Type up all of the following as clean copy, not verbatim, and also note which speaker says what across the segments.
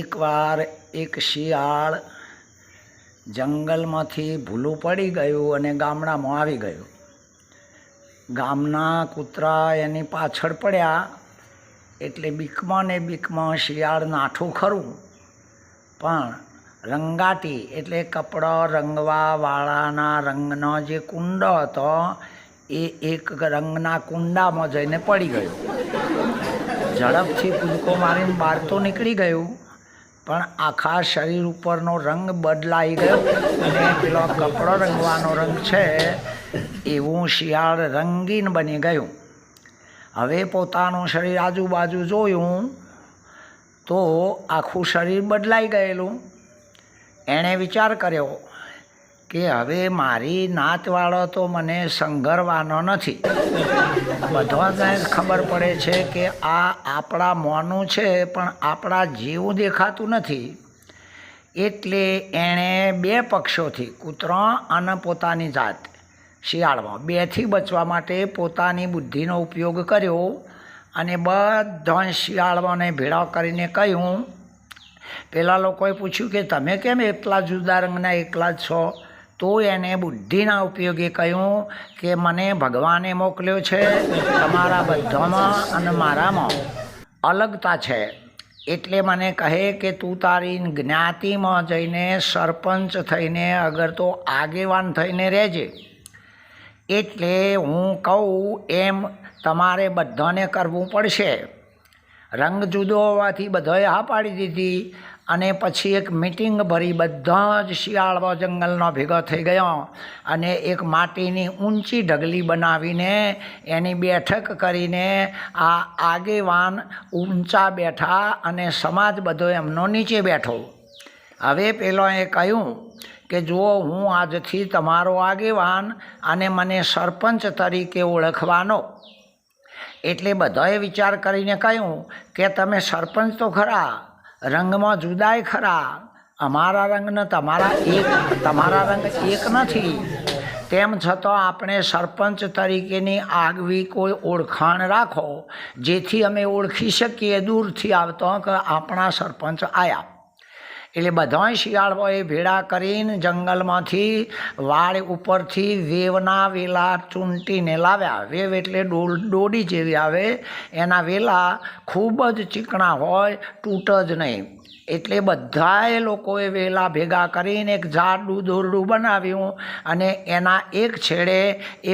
Speaker 1: એકવાર એક શિયાળ જંગલમાંથી ભૂલું પડી ગયું અને ગામડામાં આવી ગયું. ગામના કૂતરા એની પાછળ પડ્યા એટલે બીકમાં ને બીકમાં શિયાળ નાઠું ખરું, પણ રંગાટી એટલે કપડાં રંગવાવાળાના રંગનો જે કુંડો હતો એ એક રંગના કુંડામાં જઈને પડી ગયો. ઝડપથી કૂદકો મારીને બહાર તો નીકળી ગયું, પણ આખા શરીર ઉપરનો રંગ બદલાઈ ગયો અને પેલો કપડો રંગવાનો રંગ છે એવું શિયાળ રંગીન બની ગયું. હવે પોતાનું શરીર આજુબાજુ જોયું તો આખું શરીર બદલાઈ ગયેલું. એણે વિચાર કર્યો કે હવે મારી નાતવાળો તો મને સંઘરવાનો નથી. બધાને ખબર પડે છે કે આ આપણા મોંનું છે પણ આપણા જેવું દેખાતું નથી. એટલે એણે બે પક્ષોથી, કૂતરો અને પોતાની જાત શિયાળમાં, બેથી બચવા માટે પોતાની બુદ્ધિનો ઉપયોગ કર્યો અને બધા શિયાળવાને ભેળા કરીને કહ્યું. પેલા લોકોએ પૂછ્યું કે તમે કેમ એટલા જુદા રંગના એકલા જ છો? તો એને બુદ્ધિના ઉપયોગે કહ્યું કે મને ભગવાને મોકલ્યો છે. તમારા બધામાં અને મારામાં અલગતા છે, એટલે મને કહે કે તું તારી જ્ઞાતિમાં જઈને સરપંચ થઈને અગર તો આગેવાન થઈને રહેજે. એટલે હું કહું એમ તમારે બધાને કરવું પડશે. રંગ જુદો હોવાથી બધાએ હા પાડી દીધી અને પછી એક મિટિંગ ભરી. બધા જ શિયાળવા જંગલનો ભેગા થઈ ગયા અને એક માટીની ઊંચી ઢગલી બનાવીને એની બેઠક કરીને આ આગેવાન ઊંચા બેઠા અને સમાજ બધો એમનો નીચે બેઠો. હવે પેલોએ કહ્યું કે જુઓ, હું આજથી તમારો આગેવાન અને મને સરપંચ તરીકે ઓળખવાનો. એટલે બધાએ વિચાર કરીને કહ્યું કે તમે સરપંચ તો ખરા, રંગમાં જુદાય ખરા, અમારા રંગને તમારા રંગ એક નથી. તેમ છતાં આપણે સરપંચ તરીકેની આગવી કોઈ ઓળખાણ રાખો, જેથી અમે ઓળખી શકીએ દૂરથી આવતો કે આપણા સરપંચ આવ્યા. એટલે બધાય શિયાળોએ ભેળા કરીને જંગલમાંથી વાડ ઉપરથી વેવના વેલા ચૂંટીને લાવ્યા. વેવ એટલે દોડી જેવી આવે, એના વેલા ખૂબ જ ચીકણા હોય, તૂટ જ નહીં. એટલે બધાએ લોકોએ વેલા ભેગા કરીને એક જાડું દોરડું બનાવ્યું અને એના એક છેડે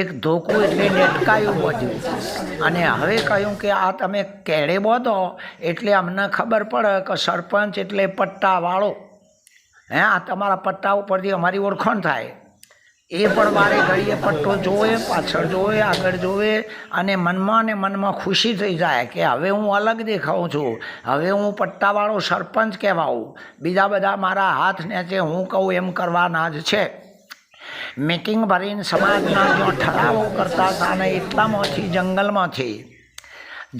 Speaker 1: એક ધોકું એટલે નેટકાયું બાંધ્યું અને હવે કહ્યું કે આ તમે કેળે બાંધો એટલે અમને ખબર પડે કે સરપંચ એટલે પટ્ટાવાળો. આ તમારા પટ્ટા ઉપરથી અમારી ઓળખાણ થાય. એ પણ વારે ઘડીએ પટ્ટો જોવે, પાછળ જોવે, આગળ જોવે અને મનમાં ખુશી થઈ જાય કે હવે હું અલગ દેખાઉં છું, હવે હું પટ્ટાવાળો સરપંચ કહેવાઉં. બીજા બધા મારા હાથ નીચે હું કહું એમ કરવાના જ છે. મિટિંગ ભરીને સમાજના જો ઠરાવો કરતા હતા ને એટલામાંથી જંગલમાંથી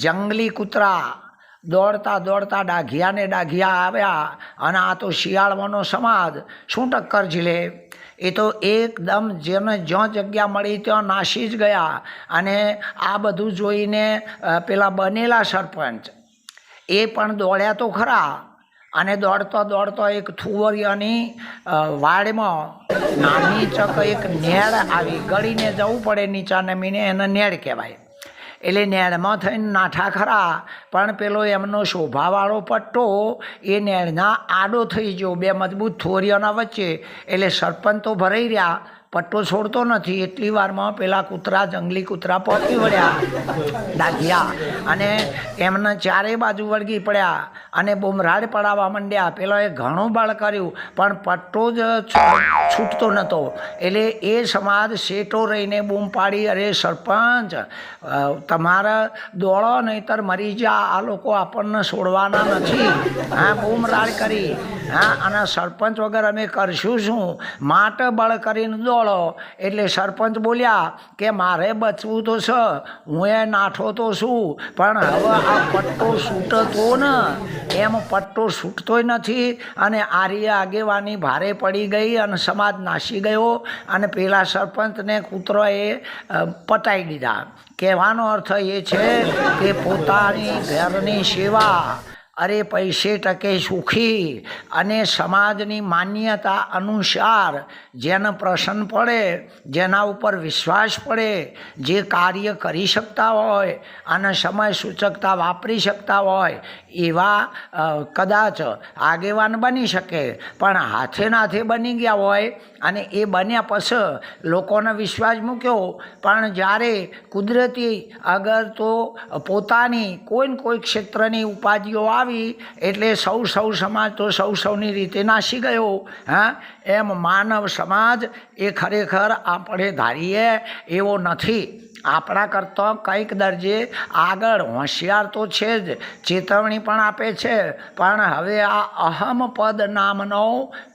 Speaker 1: જંગલી કૂતરા દોડતા દોડતા ડાઘિયા આવ્યા અને આ તો શિયાળવાનો સમાજ શું ટક્કર ઝીલે. એ તો એકદમ જેને જ્યાં જગ્યા મળી ત્યાં નાસી જ ગયા. અને આ બધું જોઈને પેલા બનેલા સરપંચ એ પણ દોડ્યા તો ખરા અને દોડતો એક થુવરિયાની વાડમાં નાની ચક એક નેળ આવી, ગળીને જવું પડે નીચા નમીને, એને નેળ કહેવાય. એટલે નેળમાં થઈને નાઠા ખરા, પણ પેલો એમનો શોભાવાળો પટ્ટો એ નેળના આડો થઈ ગયો બે મજબૂત થોરિયાના વચ્ચે. એટલે સરપંચ તો ભરાઈ રહ્યા, પટ્ટો છોડતો નથી. એટલી વારમાં પેલા કૂતરા, જંગલી કૂતરા પહોંચી વળ્યા ડાઘિયા અને એમને ચારે બાજુ વળગી પડ્યા અને બુમરાડ પડાવવા માંડ્યા. પેલાએ ઘણું બળ કર્યું પણ પટ્ટો જ છૂટતો નહોતો. એટલે એ સમાજ શેઠો રહીને બૂમ પાડી, અરે સરપંચ તમારા દોડો નહીંતર મરી જા, આ લોકો આપણને છોડવાના નથી. બૂમરાડ કરી. અને સરપંચ વગર અમે કરશું શું? માટે બળ કરીને દોડો. એટલે સરપંચ બોલ્યા કે મારે બચવું તો છે, હું એ નાઠો તો છું, પણ હવે આ પટ્ટો છૂટતો ને એમ પટ્ટો છૂટતોય નથી. અને આરી આગેવાની ભારે પડી ગઈ અને સમાજ નાસી ગયો અને પેલા સરપંચને કૂતરોએ પતાવી દીધા. કહેવાનો અર્થ એ છે કે પોતાની ઘરની સેવા અરે પૈસે ટકે સુખી અને સમાજની માન્યતા અનુસાર જેને પ્રસન્ન પડે, જેના ઉપર વિશ્વાસ પડે, જે કાર્ય કરી શકતા હોય અને સમય સૂચકતા વાપરી શકતા હોય એવા કદાચ આગેવાન બની શકે. પણ હાથે નાથે બની ગયા હોય અને એ બન્યા પછી લોકોને વિશ્વાસ મૂક્યો, પણ જ્યારે કુદરતી અગર તો પોતાની કોઈ ક્ષેત્રની ઉપાધિઓ આવી એટલે સૌ સમાજ તો સૌની રીતે નાસી ગયો. હા, એમ માનવ સમાજ એ ખરેખર આપણે ધારીએ એવો નથી. આપણા કરતાં કંઈક દરજ્જે આગળ હોશિયાર તો છે જ, ચેતવણી પણ આપે છે. પણ હવે આ અહમ પદ નામનો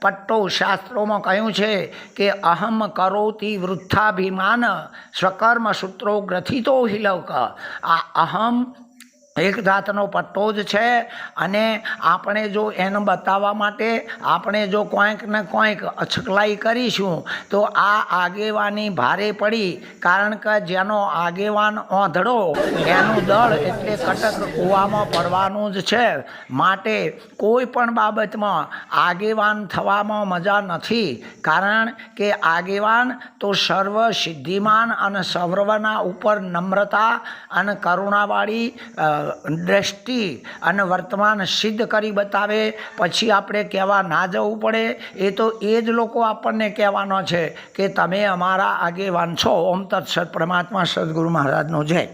Speaker 1: પટ્ટો શાસ્ત્રોમાં કહ્યું છે કે અહમ કરોતિ વૃથ્થાભિમાન સ્વકર્મ સૂત્રો ગ્રથિતો હિલક. આ અહમ એક જાતનો પટ્ટો જ છે અને આપણે જો એને બતાવવા માટે આપણે જો કોઈક ને કોઈક અછકલાઈ કરીશું તો આ આગેવાની ભારે પડી. કારણ કે જેનો આગેવાન ઓંધળો એનું દળ એટલે કટક કૂવામાં પડવાનું જ છે. માટે કોઈ પણ બાબતમાં આગેવાન થવામાં મજા નથી. કારણ કે આગેવાન તો સર્વ સિદ્ધિમાન અને સર્વના ઉપર નમ્રતા અને કરુણાવાળી દ્રષ્ટિ અને વર્તમાન સિદ્ધ કરી બતાવે પછી આપણે કહેવા ના જવું પડે. એ તો એ જ લોકો આપણને કહેવાનો છે કે તમે અમારા આગેવાન છો. ઓમ તત્સત. પરમાત્મા સદગુરુ મહારાજનો જય.